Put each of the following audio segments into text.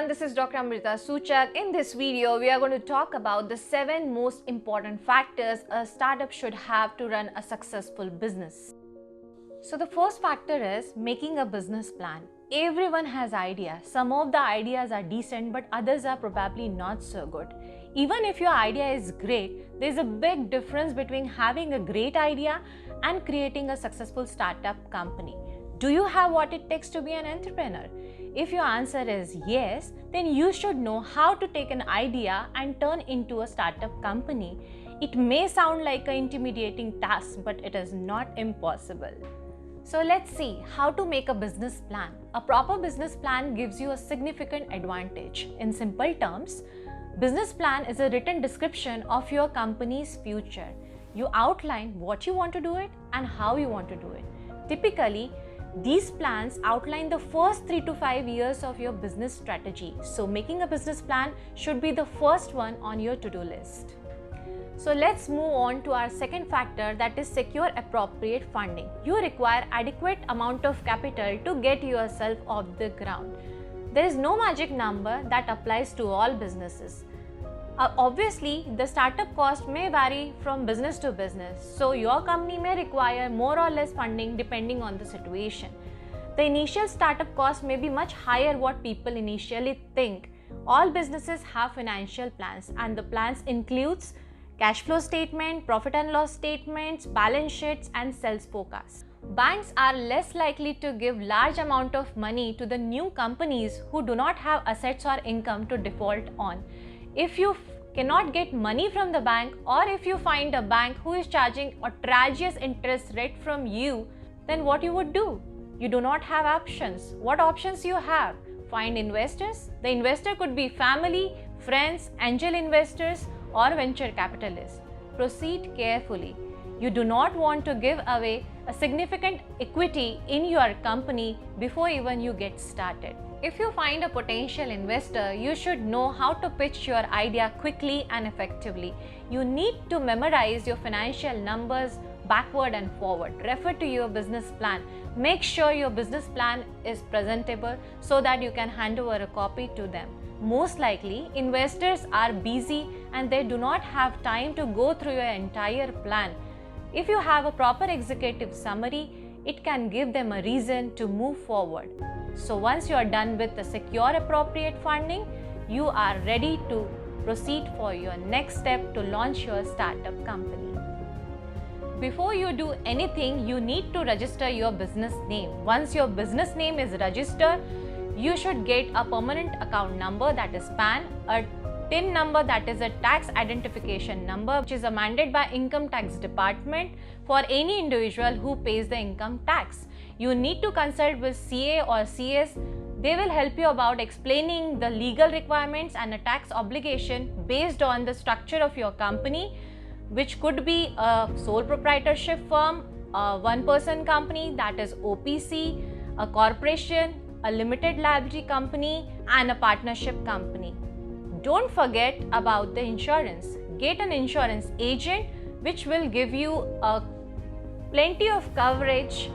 everyone, this is Dr. Amrita Suchak. In this video, we are going to talk about the 7 most important factors a startup should have to run a successful business. So the first factor is making a business plan. Everyone has ideas. Some of the ideas are decent, but others are probably not so good. Even if your idea is great, there is a big difference between having a great idea and creating a successful startup company. Do you have what it takes to be an entrepreneur? If your answer is yes, then you should know how to take an idea and turn into a startup company. It may sound like an intimidating task, but it is not impossible. So let's see how to make a business plan. A proper business plan gives you a significant advantage. In simple terms, business plan is a written description of your company's future. You outline what you want to do it and how you want to do it. Typically, these plans outline the first 3 to 5 years of your business strategy. So making a business plan should be the first one on your to-do list. So let's move on to our second factor, that is secure appropriate funding. You require adequate amount of capital to get yourself off the ground. There is no magic number that applies to all businesses. Obviously, the startup cost may vary from business to business, so your company may require more or less funding depending on the situation. The initial startup cost may be much higher what people initially think. All businesses have financial plans, and the plans includes cash flow statement, profit and loss statements, balance sheets and sales forecasts. Banks are less likely to give large amount of money to the new companies who do not have assets or income to default on. If you cannot get money from the bank, or if you find a bank who is charging outrageous interest rate from you, then what you would do? You do not have options. What options you have? Find investors. The investor could be family, friends, angel investors or venture capitalists. Proceed carefully. You do not want to give away a significant equity in your company before even you get started. If you find a potential investor, you should know how to pitch your idea quickly and effectively. You need to memorize your financial numbers backward and forward. Refer to your business plan. Make sure your business plan is presentable so that you can hand over a copy to them. Most likely, investors are busy and they do not have time to go through your entire plan. If you have a proper executive summary, it can give them a reason to move forward. So once you are done with the secure appropriate funding, you are ready to proceed for your next step to launch your startup company. Before you do anything, you need to register your business name. Once your business name is registered, you should get a permanent account number, that is PAN, a TIN number, that is a tax identification number, which is mandated by Income Tax Department for any individual who pays the income tax. You need to consult with CA or CS. They will help you about explaining the legal requirements and a tax obligation based on the structure of your company, which could be a sole proprietorship firm, a one-person company, that is OPC, a corporation, a limited liability company and a partnership company. Don't forget about the insurance. Get an insurance agent which will give you plenty of coverage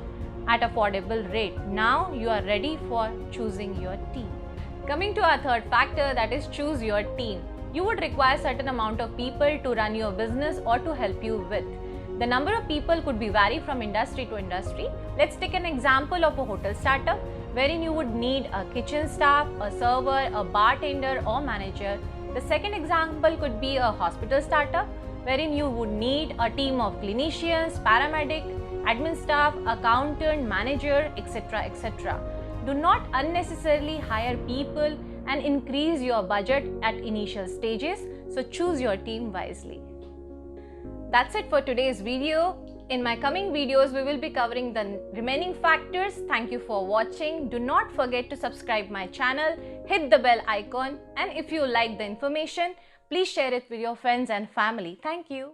at affordable rate. Now you are ready for choosing your team. Coming to our third factor, that is choose your team. You would require certain amount of people to run your business or to help you with. The number of people could be vary from industry to industry. Let's take an example of a hotel startup wherein you would need a kitchen staff, a server, a bartender or manager. The second example could be a hospital startup wherein you would need a team of clinicians, paramedic, admin staff, accountant, manager, etc. etc. Do not unnecessarily hire people and increase your budget at initial stages. So choose your team wisely. That's it for today's video. In my coming videos, we will be covering the remaining factors. Thank you for watching. Do not forget to subscribe my channel, hit the bell icon, and if you like the information, please share it with your friends and family. Thank you.